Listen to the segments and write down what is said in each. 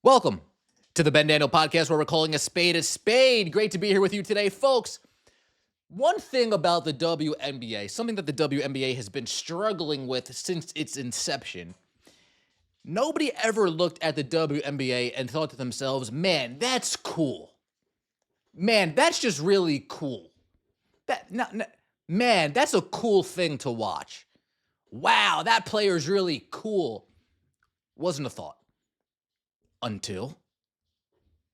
Welcome to the Ben Daniel Podcast, where we're calling a spade a spade. Great to be here with you today, folks. One thing about the WNBA, something that the WNBA has been struggling with since its inception, nobody ever looked at the WNBA and thought to themselves, man, that's cool. Man, that's just really cool. Man, that's a cool thing to watch. Wow, that player's really cool. Wasn't a thought. Until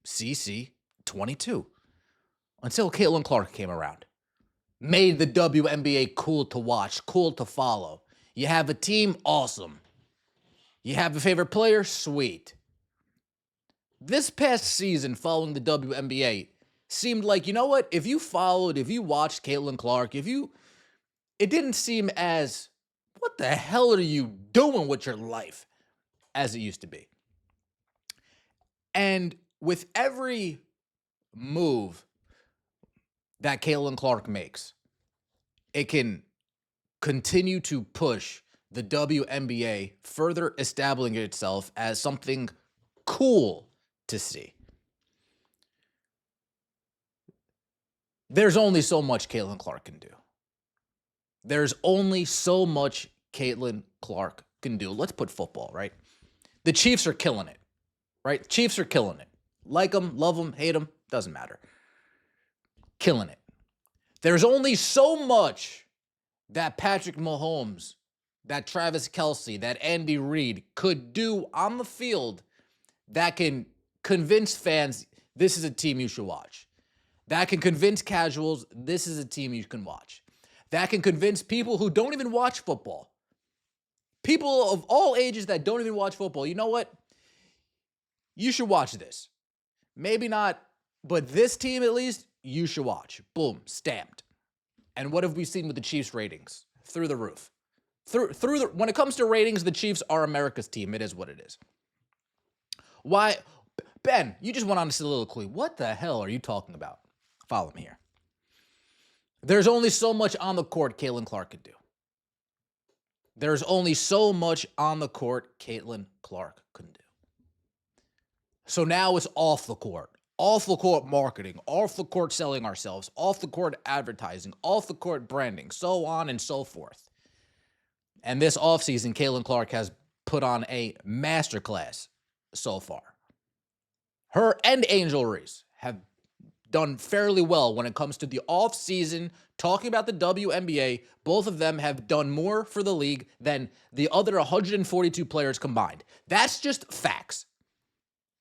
CC 22. Until Caitlin Clark came around. Made the WNBA cool to watch, cool to follow. You have a team? Awesome. You have a favorite player? Sweet. This past season following the WNBA seemed like, you know what? If you watched Caitlin Clark, it didn't seem as, what the hell are you doing with your life, as it used to be. And with every move that Caitlin Clark makes, it can continue to push the WNBA further establishing itself as something cool to see. There's only so much Caitlin Clark can do. There's only so much Caitlin Clark can do. Let's put football, right? The Chiefs are killing it. Right? Chiefs are killing it. Like them, love them, hate them, doesn't matter. Killing it. There's only so much that Patrick Mahomes, that Travis Kelce, that Andy Reid could do on the field that can convince fans this is a team you should watch. That can convince casuals this is a team you can watch. That can convince people who don't even watch football. People of all ages that don't even watch football. You know what? You should watch this. Maybe not, but this team at least, you should watch. Boom, stamped. And what have we seen with the Chiefs ratings? Through the roof. When it comes to ratings, the Chiefs are America's team. It is what it is. Why? Ben, you just went on a soliloquy. What the hell are you talking about? Follow me here. There's only so much on the court Caitlin Clark can do. There's only so much on the court Caitlin Clark can do. So now it's off the court marketing, off the court selling ourselves, off the court advertising, off the court branding, so on and so forth. And this offseason, Caitlin Clark has put on a masterclass so far. Her and Angel Reese have done fairly well when it comes to the offseason, talking about the WNBA. Both of them have done more for the league than the other 142 players combined. That's just facts.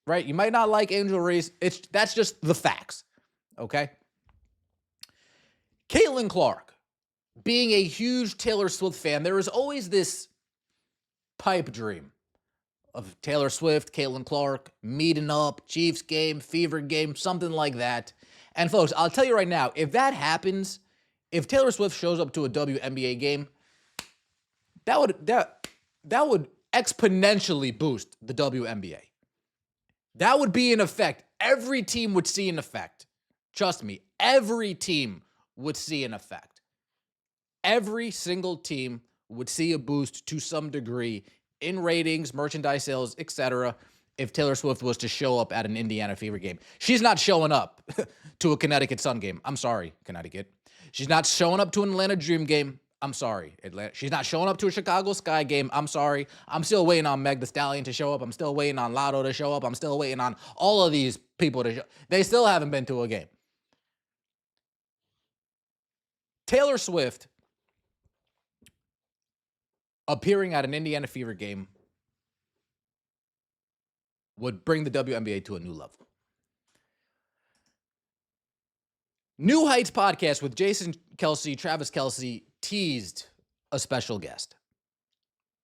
Right? You might not like Angel Reese. That's just the facts. Okay? Caitlin Clark, being a huge Taylor Swift fan, there is always this pipe dream of Taylor Swift, Caitlin Clark, meeting up, Chiefs game, Fever game, something like that. And folks, I'll tell you right now, if that happens, if Taylor Swift shows up to a WNBA game, that would exponentially boost the WNBA. That would be an effect. Every team would see an effect. Trust me, every team would see an effect. Every single team would see a boost to some degree in ratings, merchandise sales, etc. if Taylor Swift was to show up at an Indiana Fever game. She's not showing up to a Connecticut Sun game. I'm sorry, Connecticut. She's not showing up to an Atlanta Dream game. I'm sorry, Atlanta. She's not showing up to a Chicago Sky game. I'm sorry. I'm still waiting on Meg Thee Stallion to show up. I'm still waiting on Lotto to show up. I'm still waiting on all of these people to show up. They still haven't been to a game. Taylor Swift appearing at an Indiana Fever game would bring the WNBA to a new level. New Heights podcast with Jason Kelce, Travis Kelce, teased a special guest.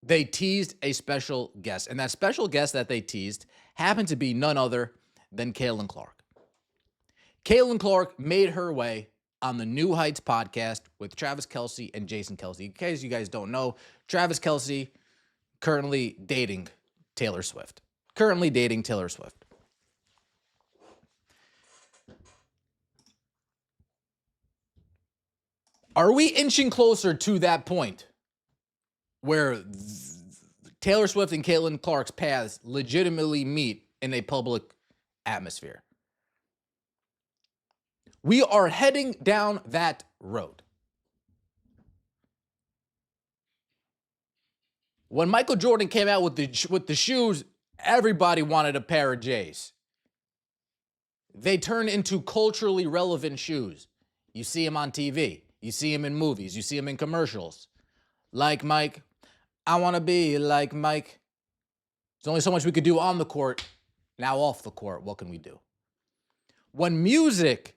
They teased a special guest, and that special guest that they teased happened to be none other than Caitlin Clark. Caitlin Clark made her way on the New Heights podcast with Travis Kelce and Jason Kelce. In case you guys don't know, Travis Kelce currently dating Taylor Swift. Are we inching closer to that point where Taylor Swift and Caitlin Clark's paths legitimately meet in a public atmosphere. We are heading down that road. When Michael Jordan came out with the shoes, everybody wanted a pair of J's. They turn into culturally relevant shoes. You see them on TV. You see them in movies. You see them in commercials. Like Mike. I want to be like Mike. There's only so much we could do on the court. Now off the court, what can we do? When music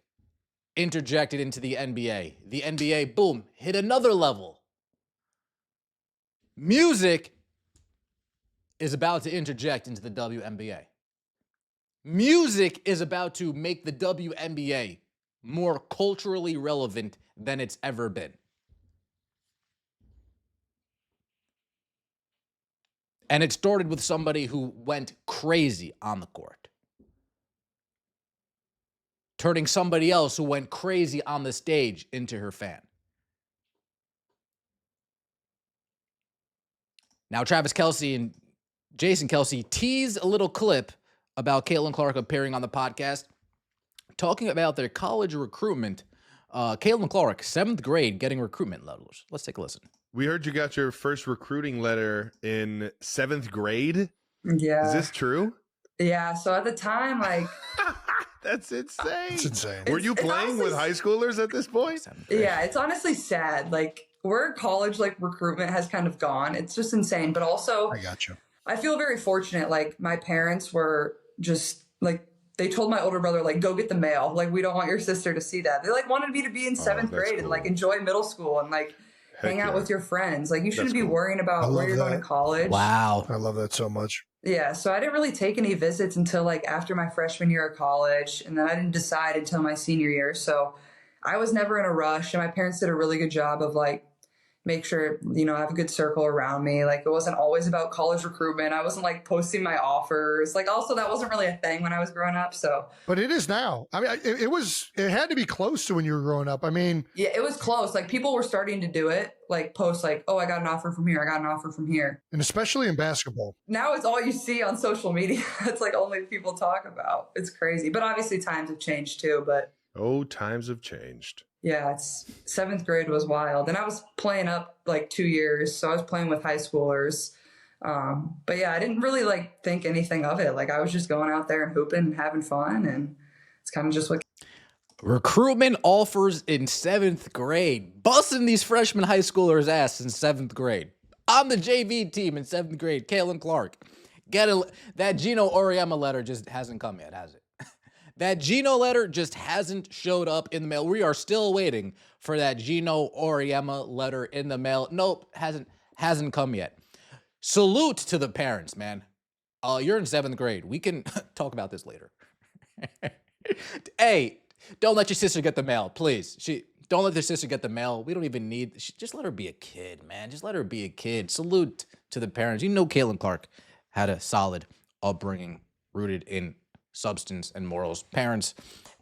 interjected into the NBA, boom, hit another level. Music is about to interject into the WNBA. Music is about to make the WNBA more culturally relevant than it's ever been. And it started with somebody who went crazy on the court, turning somebody else who went crazy on the stage into her fan. Now, Travis Kelce and Jason Kelce teased a little clip about Caitlin Clark appearing on the podcast, talking about their college recruitment. Caitlin Clark, 7th grade, getting recruitment letters. Let's take a listen. We heard you got your first recruiting letter in 7th grade. Yeah. Is this true? Yeah. So at the time, like, that's insane. It's insane. Were you playing honestly, with high schoolers at this point? Yeah, it's honestly sad. Like, where college like recruitment has kind of gone, it's just insane. But also, I got you. I feel very fortunate. Like, my parents were just like, they told my older brother, like, go get the mail. Like, we don't want your sister to see that. They like wanted me to be in 7th grade cool. and like enjoy middle school and like hang out with your friends. Like, you shouldn't be worrying about where you're going to college. Wow. I love that so much. Yeah, so I didn't really take any visits until like after my freshman year of college, and then I didn't decide until my senior year. So I was never in a rush, and my parents did a really good job of like make sure, you know, I have a good circle around me. Like, it wasn't always about college recruitment. I wasn't like posting my offers. Like, also that wasn't really a thing when I was growing up. So, but it is now. I mean, it had to be close to when you were growing up. I mean, yeah, it was close. Like, people were starting to do it, like post like, oh, I got an offer from here. I got an offer from here. and especially in basketball. Now it's all you see on social media. It's like only people talk about. It's crazy. But obviously times have changed too. But oh, times have changed. yeah, it's 7th grade was wild. And I was playing up like 2 years. So I was playing with high schoolers. But yeah, I didn't really like think anything of it. Like, I was just going out there and hooping and having fun. And it's kind of just what. Recruitment offers in 7th grade. Busting these freshman high schoolers' ass in 7th grade. On the JV team in 7th grade, Caitlin Clark. That Gino Auriemma letter just hasn't come yet, has it? That Gino letter just hasn't showed up in the mail. We are still waiting for that Gino Auriemma letter in the mail. Nope, hasn't come yet. Salute to the parents, man. You're in 7th grade. We can talk about this later. Hey, don't let your sister get the mail, please. Don't let your sister get the mail. We don't even need. Just let her be a kid, man. Just let her be a kid. Salute to the parents. You know, Caitlin Clark had a solid upbringing rooted in substance and morals. Parents,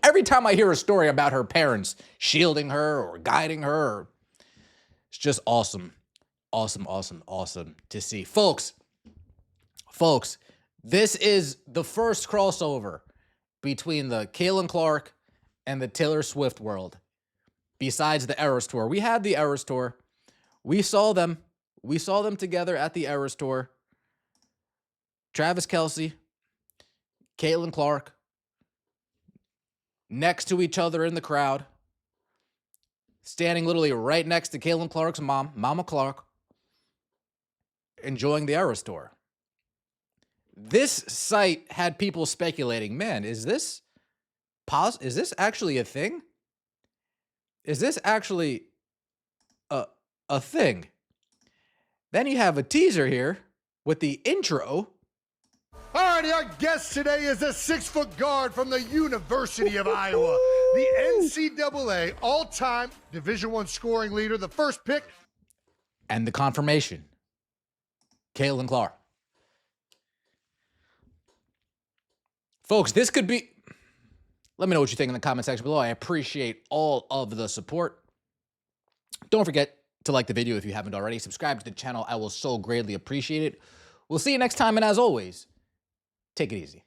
every time I hear a story about her parents shielding her or guiding her, it's just awesome. Awesome, awesome, awesome to see. Folks, this is the first crossover between the Caitlin Clark and the Taylor Swift world. Besides the Eras Tour. We had the Eras Tour. We saw them together at the Eras Tour. Travis Kelce, Caitlin Clark, next to each other in the crowd, standing literally right next to Caitlin Clark's mom, Mama Clark, enjoying the Eras Tour. This site had people speculating, man, is this actually a thing? Is this actually a thing? Then you have a teaser here with the intro. Alrighty, our guest today is a 6-foot guard from the University of Iowa, the NCAA all-time Division I scoring leader, the first pick. And the confirmation, Caitlin Clark. Folks, this could be... Let me know what you think in the comment section below. I appreciate all of the support. Don't forget to like the video if you haven't already. Subscribe to the channel. I will so greatly appreciate it. We'll see you next time, and as always, take it easy.